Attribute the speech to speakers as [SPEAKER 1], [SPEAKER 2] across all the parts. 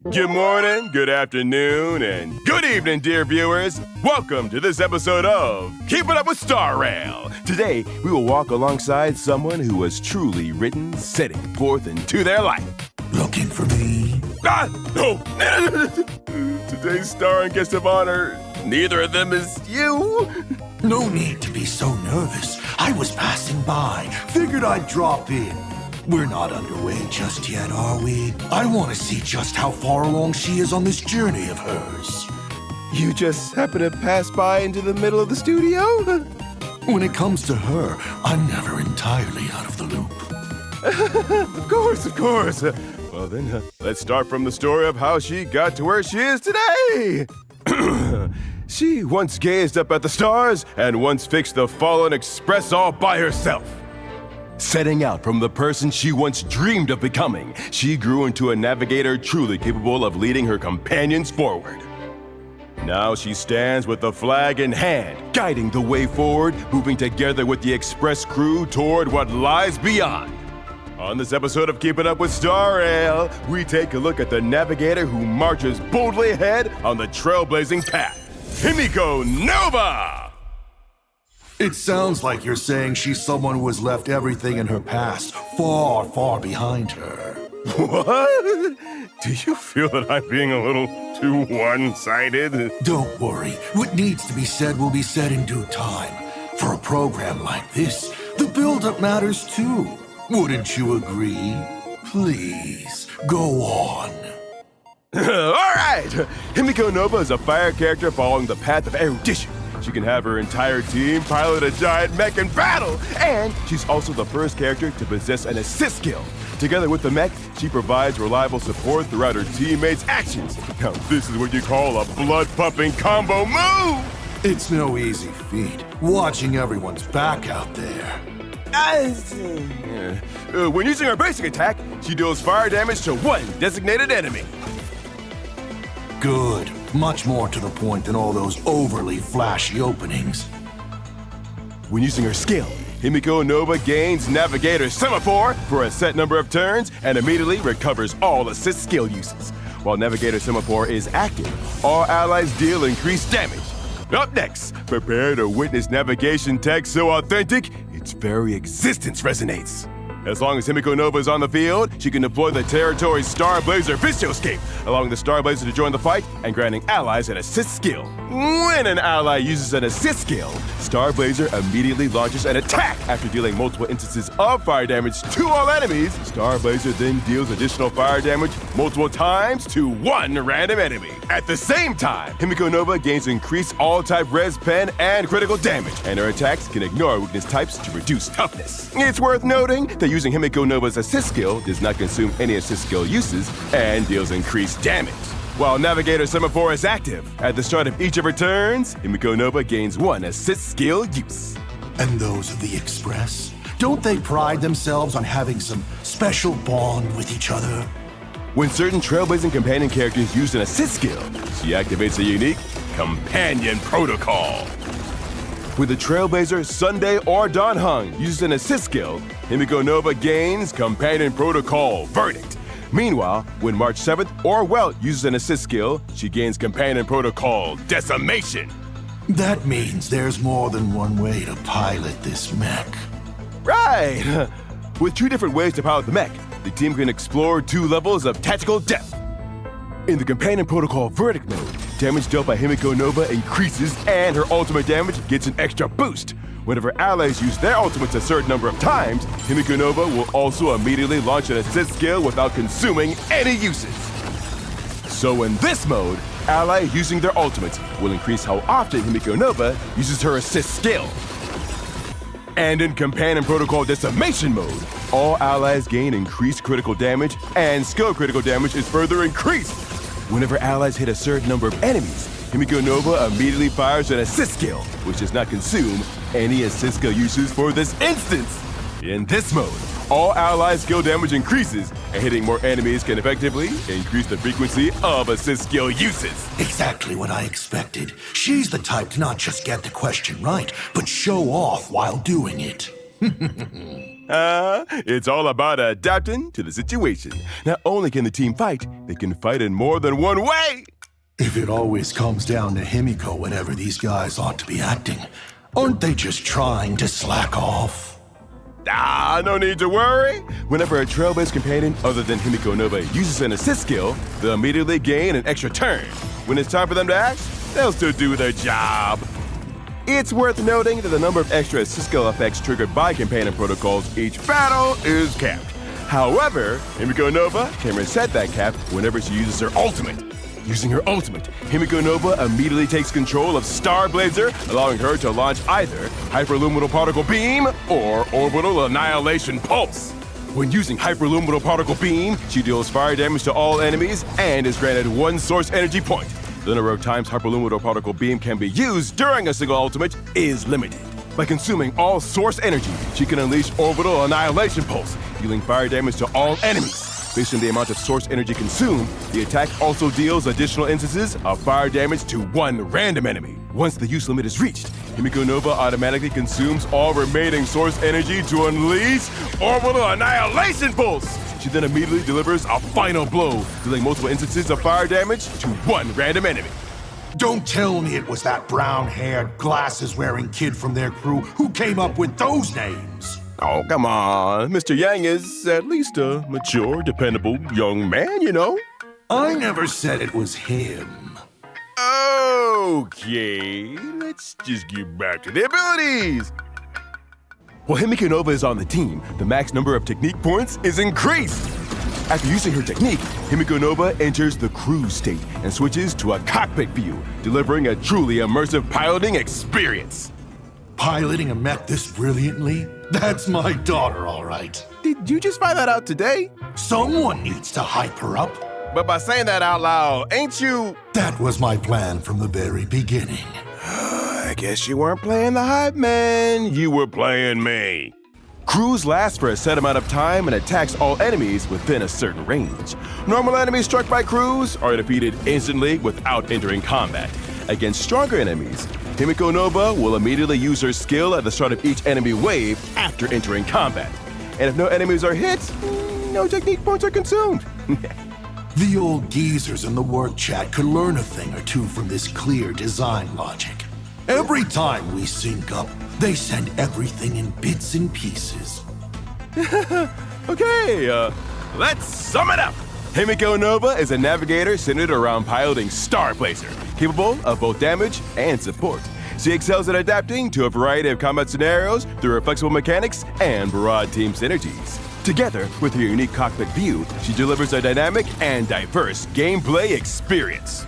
[SPEAKER 1] Good morning, good afternoon, and good evening, dear viewers. Welcome to this episode of Keep It Up with Starrail. Today, we will walk alongside someone who has truly written, setting forth into their life.
[SPEAKER 2] Looking for me?
[SPEAKER 1] No! Today's star and guest of honor, neither of them is you.
[SPEAKER 2] No need to be so nervous. I was passing by. Figured I'd drop in. We're not underway just yet, are we? I want to see just how far along she is on this journey of hers.
[SPEAKER 1] You just happen to pass by into the middle of the studio?
[SPEAKER 2] When it comes to her, I'm never entirely out of the loop.
[SPEAKER 1] Of course. Well then, let's start from the story of how she got to where she is today. She once gazed up at the stars and once fixed the fallen express all by herself. Setting out from the person she once dreamed of becoming, she grew into a navigator truly capable of leading her companions forward. Now she stands with the flag in hand, guiding the way forward, moving together with the express crew toward what lies beyond. On this episode of Keep It Up with Starrail, we take a look at the navigator who marches boldly ahead on the trailblazing path, Himeko Nova!
[SPEAKER 2] It sounds like you're saying she's someone who has left everything in her past far, far behind her.
[SPEAKER 1] What? Do you feel that I'm being a little too one-sided?
[SPEAKER 2] Don't worry. What needs to be said will be said in due time. For a program like this, the build-up matters too. Wouldn't you agree? Please, go on.
[SPEAKER 1] All right! Himeko Nova is a fire character following the path of erudition. She can have her entire team pilot a giant mech in battle, and she's also the first character to possess an assist skill. Together with the mech, she provides reliable support throughout her teammates' actions. Now, this is what you call a blood-pumping combo move!
[SPEAKER 2] It's no easy feat, watching everyone's back out there.
[SPEAKER 1] When using her basic attack, she deals fire damage to one designated enemy.
[SPEAKER 2] Good. Much more to the point than all those overly flashy openings.
[SPEAKER 1] When using her skill, Himeko Nova gains Navigator Semaphore for a set number of turns and immediately recovers all assist skill uses. While Navigator Semaphore is active, all allies deal increased damage. Up next, prepare to witness navigation tech so authentic, its very existence resonates. As long as Himeko Nova is on the field, she can deploy the territory's Star Blazer Vistoscape, allowing the Star Blazer to join the fight and granting allies an assist skill. When an ally uses an assist skill, Star Blazer immediately launches an attack. After dealing multiple instances of fire damage to all enemies, Star Blazer then deals additional fire damage multiple times to one random enemy. At the same time, Himeko Nova gains increased all-type res pen and critical damage, and her attacks can ignore weakness types to reduce toughness. It's worth noting that using Himeko Nova's assist skill does not consume any assist skill uses and deals increased damage. While Navigator Semaphore is active, at the start of each of her turns, Himeko Nova gains one assist skill use.
[SPEAKER 2] And those of the Express? Don't they pride themselves on having some special bond with each other?
[SPEAKER 1] When certain trailblazing companion characters use an assist skill, she activates a unique companion protocol. When the Trailblazer, Sunday, or Don Hung uses an assist skill, Himeko Nova gains Companion Protocol Verdict. Meanwhile, when March 7th or Welt uses an assist skill, she gains Companion Protocol Decimation.
[SPEAKER 2] That means there's more than one way to pilot this mech.
[SPEAKER 1] Right! With two different ways to pilot the mech, the team can explore two levels of tactical depth. In the Companion Protocol Verdict mode, damage dealt by Himeko Nova increases and her ultimate damage gets an extra boost. Whenever allies use their ultimates a certain number of times, Himeko Nova will also immediately launch an assist skill without consuming any uses. So in this mode, allies using their ultimates will increase how often Himeko Nova uses her assist skill. And in Companion Protocol Decimation mode, all allies gain increased critical damage, and skill critical damage is further increased. Whenever allies hit a certain number of enemies, Himeko Nova immediately fires an assist skill, which does not consume any assist skill uses for this instance. In this mode, all allies' skill damage increases, and hitting more enemies can effectively increase the frequency of assist skill uses.
[SPEAKER 2] Exactly what I expected. She's the type to not just get the question right, but show off while doing it.
[SPEAKER 1] It's all about adapting to the situation. Not only can the team fight, they can fight in more than one way.
[SPEAKER 2] If it always comes down to Himeko whenever these guys ought to be acting, aren't they just trying to slack off?
[SPEAKER 1] No need to worry. Whenever a trail-based companion other than Himeko Nova uses an assist skill, they'll immediately gain an extra turn. When it's time for them to act, they'll still do their job. It's worth noting that the number of extra assist skill effects triggered by companion protocols each battle is capped. However, Himeko Nova can reset that cap whenever she uses her ultimate. Using her ultimate, Himeko Nova immediately takes control of Star Blazer, allowing her to launch either Hyperluminal Particle Beam or Orbital Annihilation Pulse. When using Hyperluminal Particle Beam, she deals fire damage to all enemies and is granted 1 source energy point. The number of times Hyperluminal Particle Beam can be used during a single ultimate is limited. By consuming all source energy, she can unleash Orbital Annihilation Pulse, dealing fire damage to all enemies. Based on the amount of source energy consumed, the attack also deals additional instances of fire damage to 1 random enemy. Once the use limit is reached, Himeko Nova automatically consumes all remaining source energy to unleash Orbital Annihilation Pulse. She then immediately delivers a final blow, dealing multiple instances of fire damage to 1 random enemy.
[SPEAKER 2] Don't tell me it was that brown-haired, glasses-wearing kid from their crew who came up with those names.
[SPEAKER 1] Oh, come on. Mr. Yang is at least a mature, dependable young man, you know.
[SPEAKER 2] I never said it was him.
[SPEAKER 1] Okay, let's just get back to the abilities. While Himeko Nova is on the team, the max number of technique points is increased. After using her technique, Himeko Nova enters the cruise state and switches to a cockpit view, delivering a truly immersive piloting experience.
[SPEAKER 2] Piloting a mech this brilliantly? That's my daughter, all right.
[SPEAKER 1] Did you just find that out today?
[SPEAKER 2] Someone needs to hype her up.
[SPEAKER 1] But by saying that out loud, ain't you...
[SPEAKER 2] That was my plan from the very beginning.
[SPEAKER 1] I guess you weren't playing the hype man, you were playing me. Cruise lasts for a set amount of time and attacks all enemies within a certain range. Normal enemies struck by Cruise are defeated instantly without entering combat. Against stronger enemies, Himeko Nova will immediately use her skill at the start of each enemy wave after entering combat. And if no enemies are hit, no technique points are consumed.
[SPEAKER 2] The old geezers in the work chat could learn a thing or two from this clear design logic. Every time we sync up, they send everything in bits and pieces.
[SPEAKER 1] Okay, let's sum it up. Himeko Nova is a navigator centered around piloting Star Blazer, capable of both damage and support. She excels at adapting to a variety of combat scenarios through her flexible mechanics and broad team synergies. Together with her unique cockpit view, she delivers a dynamic and diverse gameplay experience.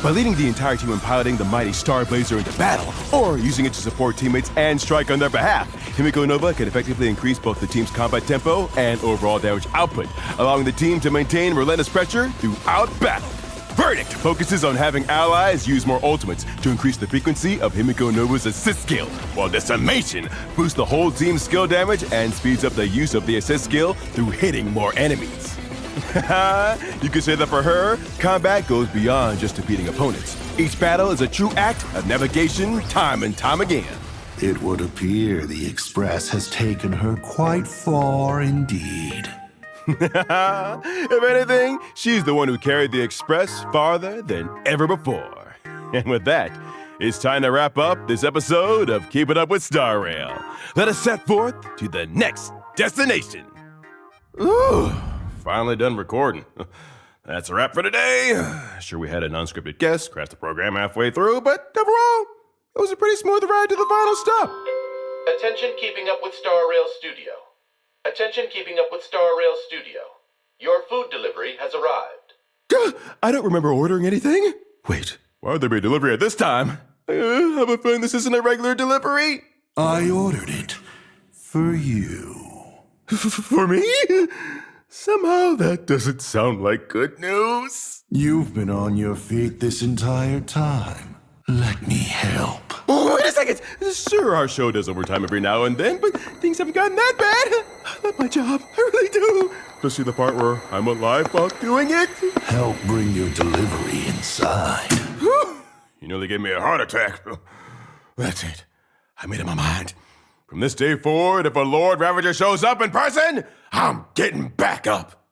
[SPEAKER 1] By leading the entire team in piloting the mighty Star Blazer into battle, or using it to support teammates and strike on their behalf, Himeko Nova can effectively increase both the team's combat tempo and overall damage output, allowing the team to maintain relentless pressure throughout battle. Verdict focuses on having allies use more ultimates to increase the frequency of Himeko Nova's assist skill, while Decimation boosts the whole team's skill damage and speeds up the use of the assist skill through hitting more enemies. You could say that for her, combat goes beyond just defeating opponents. Each battle is a true act of navigation, time and time again.
[SPEAKER 2] It would appear the Express has taken her quite far indeed.
[SPEAKER 1] If anything, she's the one who carried the Express farther than ever before. And with that, it's time to wrap up this episode of Keep It Up with Starrail. Let us set forth to the next destination. Ooh, finally done recording. That's a wrap for today. Sure, we had an unscripted guest crash the program halfway through, but overall, it was a pretty smooth ride to the final stop.
[SPEAKER 3] Attention Keeping Up with Starrail Studio. Attention Keeping Up with Starrail Studio. Your food delivery has arrived.
[SPEAKER 1] I don't remember ordering anything. Wait, why would there be a delivery at this time? I have a feeling this isn't a regular delivery.
[SPEAKER 2] I ordered it for you.
[SPEAKER 1] For me? Somehow that doesn't sound like good news.
[SPEAKER 2] You've been on your feet this entire time. Let me help.
[SPEAKER 1] Oh, wait a second. Sure, our show does overtime every now and then, but things haven't gotten that bad. I love my job. I really do. Especially the part where I'm alive while doing it.
[SPEAKER 2] Help bring your delivery inside.
[SPEAKER 1] You nearly gave me a heart attack. That's it. I made up my mind. From this day forward, if a Lord Ravager shows up in person, I'm getting back up.